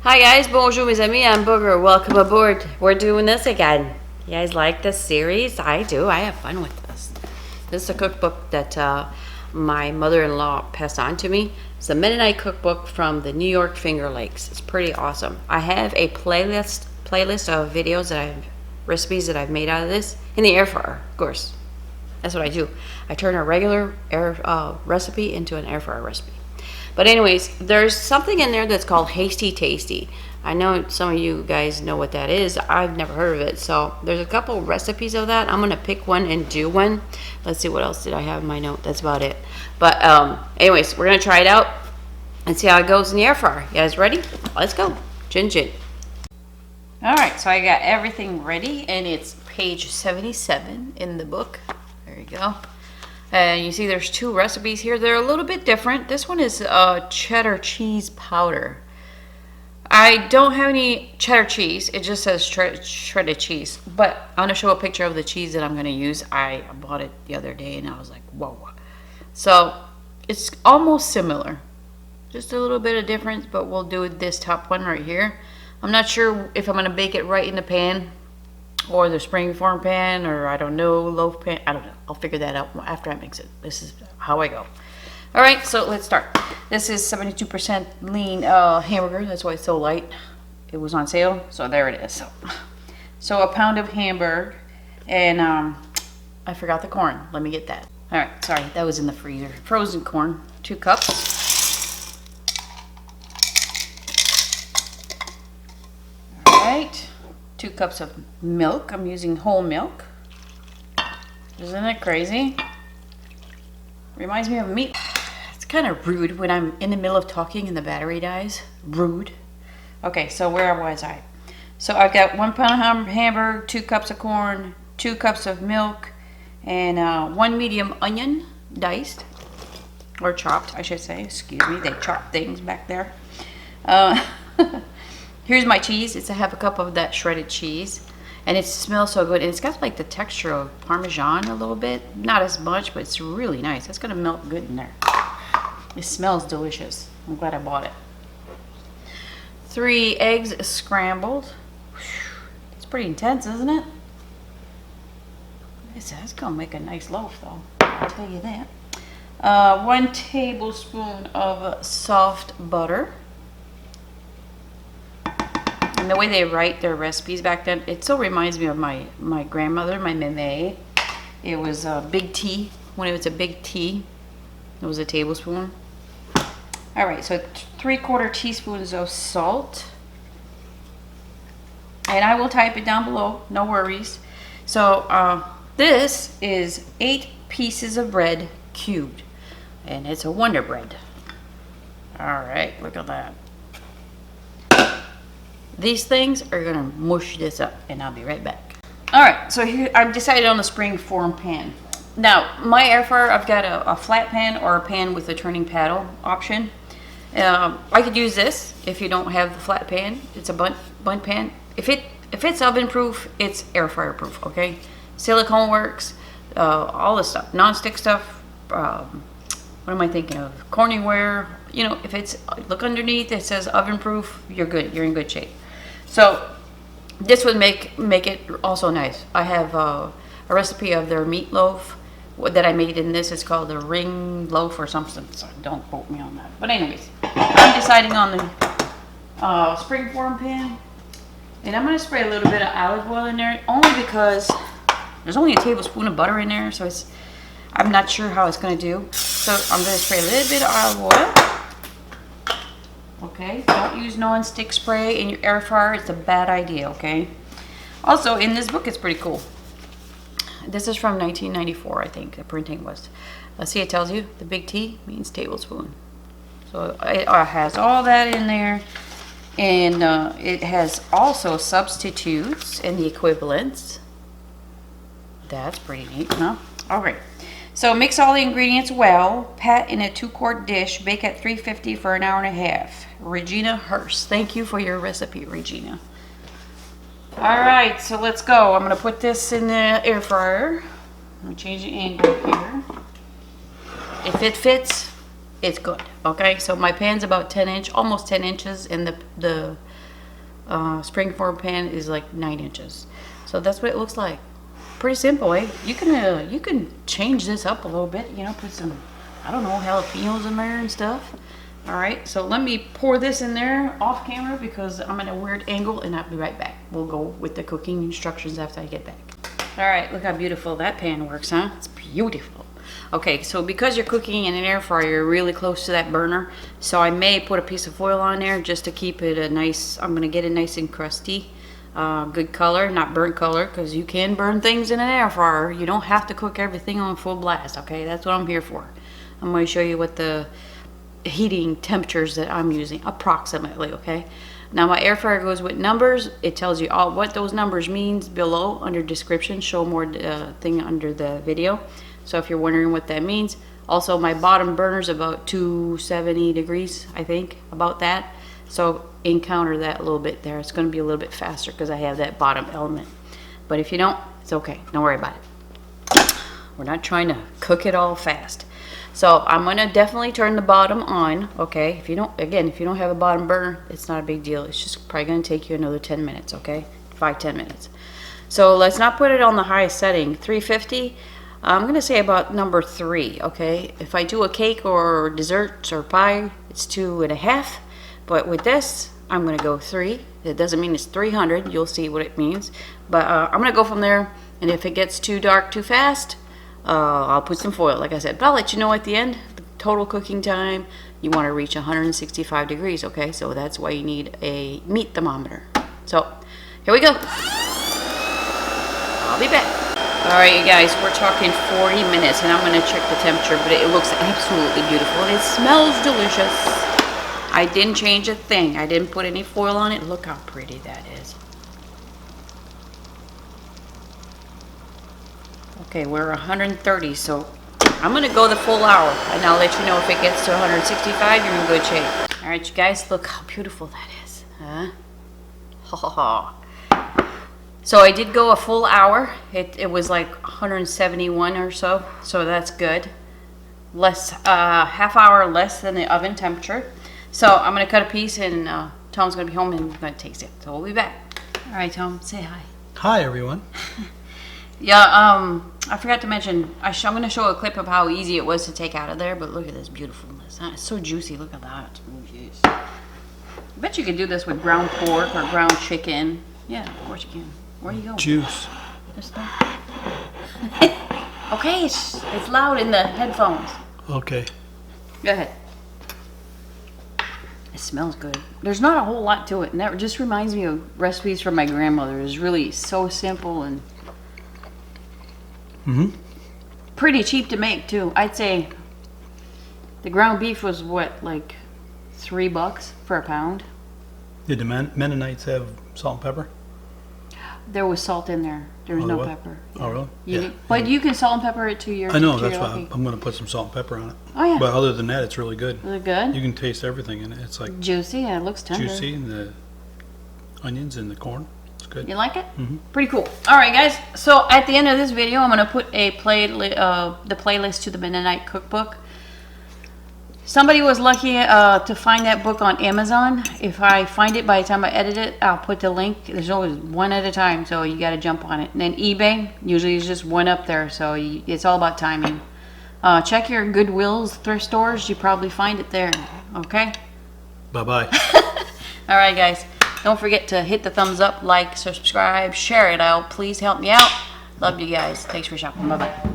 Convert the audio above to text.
Hi guys, bonjour mes amis, I'm Booger. Welcome aboard. We're doing this again. You guys like this series? I do. I have fun with this. This is a cookbook that my mother-in-law passed on to me. It's a Mennonite cookbook from the New York Finger Lakes. It's pretty awesome. I have a playlist of videos recipes that I've made out of this in the air fryer, of course. That's what I do. I turn a regular recipe into an air fryer recipe. But anyways, there's something in there that's called Hasty Tasty. I know some of you guys know what that is. I've never heard of it. So there's a couple recipes of that. I'm going to pick one and do one. Let's see, what else did I have in my note? That's about it. But anyways, we're going to try it out and see how it goes in the air fryer. You guys ready? Let's go. Chin chin. All right, so I got everything ready, and it's page 77 in the book. There you go. And you see there's two recipes here. They're a little bit different. This one is cheddar cheese powder. I don't have any cheddar cheese. It just says shredded cheese. But I'm going to show a picture of the cheese that I'm going to use. I bought it the other day and I was like, whoa. So it's almost similar. Just a little bit of difference, but we'll do this top one right here. I'm not sure if I'm going to bake it right in the pan, or the springform pan, or I don't know, loaf pan. I don't know. I'll figure that out after I mix it. This is how I go. All right, so let's start. This is 72% lean hamburger. That's why it's so light. It was on sale, so there it is. So a pound of hamburger, and I forgot the corn. Let me get that. All right, sorry, that was in the freezer. Frozen corn, 2 cups. All right. 2 cups of milk. I'm using whole milk. Isn't it crazy? Reminds me of meat. It's kind of rude when I'm in the middle of talking and the battery dies. Rude. Okay, so where was I? So I've got 1 pound of hamburger, 2 cups of corn, 2 cups of milk, and 1 medium onion, diced. Or chopped, I should say. Excuse me, they chop things back there. Here's my cheese. It's a half a cup of that shredded cheese. And it smells so good. And it's got like the texture of Parmesan a little bit. Not as much, but it's really nice. It's going to melt good in there. It smells delicious. I'm glad I bought it. 3 eggs scrambled. It's pretty intense, isn't it? It's going to make a nice loaf, though. I'll tell you that. 1 tablespoon of soft butter. And the way they write their recipes back then, it still reminds me of my grandmother, my meme. It was a big T. When it was a big T, it was a tablespoon. All right, so 3/4 teaspoons of salt. And I will type it down below, no worries. So this is 8 pieces of bread cubed. And it's a Wonder Bread. All right, look at that. These things are gonna mush this up, and I'll be right back. All right, so here I've decided on the springform pan. Now, my air fryer, I've got a flat pan or a pan with a turning paddle option. I could use this if you don't have the flat pan. It's a bunt pan. If it's oven proof, it's air fryer proof. Okay, silicone works, all this stuff, non-stick stuff. What am I thinking of? Corningware. You know, if it's, look underneath, it says oven proof, you're good. You're in good shape. So this would make it also nice. I have a recipe of their meatloaf that I made in this. It's called the ring loaf or something. So don't quote me on that. But anyways, I'm deciding on the springform pan. And I'm going to spray a little bit of olive oil in there, only because there's only a tablespoon of butter in there. So I'm not sure how it's going to do. So I'm going to spray a little bit of olive oil. Okay, don't use non-stick spray in your air fryer. It's a bad idea, okay? Also, in this book, it's pretty cool. This is from 1994, I think, the printing was. Let's see, it tells you the big T means tablespoon. So it has all that in there. And it has also substitutes and the equivalents. That's pretty neat, huh? All right. So mix all the ingredients well, pat in a 2-quart dish, bake at 350 for 1.5 hours. Regina Hurst. Thank you for your recipe, Regina. All right, so let's go. I'm going to put this in the air fryer. I'm going to change the angle here. If it fits, it's good. Okay, so my pan's about 10 inch, almost 10 inches, and the springform pan is like 9 inches. So that's what it looks like. Pretty simple, eh? You can change this up a little bit, you know, put some, I don't know, jalapenos in there and stuff. All right, so let me pour this in there off camera because I'm at a weird angle, and I'll be right back. We'll go with the cooking instructions after I get back. All right, look how beautiful that pan works, huh? It's beautiful. Okay, so because you're cooking in an air fryer, you're really close to that burner, so I may put a piece of foil on there just to keep it a nice, I'm gonna get it nice and crusty. Good color, not burnt color, because you can burn things in an air fryer. You don't have to cook everything on full blast, okay? That's what I'm here for. I'm going to show you what the heating temperatures that I'm using, approximately, okay? Now my air fryer goes with numbers. It tells you all what those numbers means below under description. Show more thing under the video. So if you're wondering what that means. Also, my bottom burner's about 270 degrees, I think, about that. So encounter that a little bit there. It's going to be a little bit faster because I have that bottom element. But if you don't, it's okay. Don't worry about it. We're not trying to cook it all fast. So I'm going to definitely turn the bottom on, okay? If you don't have a bottom burner, it's not a big deal. It's just probably going to take you another 10 minutes, okay? 5-10 minutes. So let's not put it on the highest setting. 350, I'm going to say about number 3, okay? If I do a cake or desserts or pie, it's 2.5. But with this, I'm going to go 3. It doesn't mean it's 300. You'll see what it means. But I'm going to go from there. And if it gets too dark too fast, I'll put some foil, like I said. But I'll let you know at the end, the total cooking time. You want to reach 165 degrees, okay? So that's why you need a meat thermometer. So here we go. I'll be back. All right, you guys, we're talking 40 minutes, and I'm going to check the temperature. But it looks absolutely beautiful, and it smells delicious. I didn't change a thing. I didn't put any foil on it. Look how pretty that is. Okay, we're 130, so I'm going to go the full hour. And I'll let you know if it gets to 165, you're in good shape. All right, you guys, look how beautiful that is. Huh? Ha ha ha. So I did go a full hour. It was like 171 or so, so that's good. Less, half hour less than the oven temperature. So I'm going to cut a piece, and Tom's going to be home and going to taste it. So we'll be back. All right, Tom, say hi. Hi, everyone. Yeah, I forgot to mention, I'm going to show a clip of how easy it was to take out of there, but look at this beautifulness. Huh? It's so juicy. Look at that. Oh, yes. I bet you could do this with ground pork or ground chicken. Yeah, of course you can. Where are you going? Juice. Okay, it's loud in the headphones. Okay. Go ahead. It smells good. There's not a whole lot to it, and that just reminds me of recipes from my grandmother. It's really so simple and pretty cheap to make too. I'd say the ground beef was what, like $3 for a pound. Did the Mennonites have salt and pepper? There was salt in there. There was no pepper. Oh, really? Yeah. But you can salt and pepper it to your. I know, that's why I'm going to put some salt and pepper on it. Oh, yeah. But other than that, it's really good. Is it good? You can taste everything in it. It's like juicy, and it looks tender. Juicy, and the onions and the corn. It's good. You like it? Mm-hmm. Pretty cool. All right, guys. So at the end of this video, I'm going to put a the playlist to the Mennonite cookbook. Somebody was lucky to find that book on Amazon. If I find it by the time I edit it, I'll put the link. There's always one at a time, so you got to jump on it. And then eBay, usually there's just one up there, so it's all about timing. Check your Goodwills, thrift stores. You probably find it there. Okay? Bye-bye. All right, guys. Don't forget to hit the thumbs up, like, subscribe, share it out. Please help me out. Love you guys. Thanks for shopping. Bye-bye.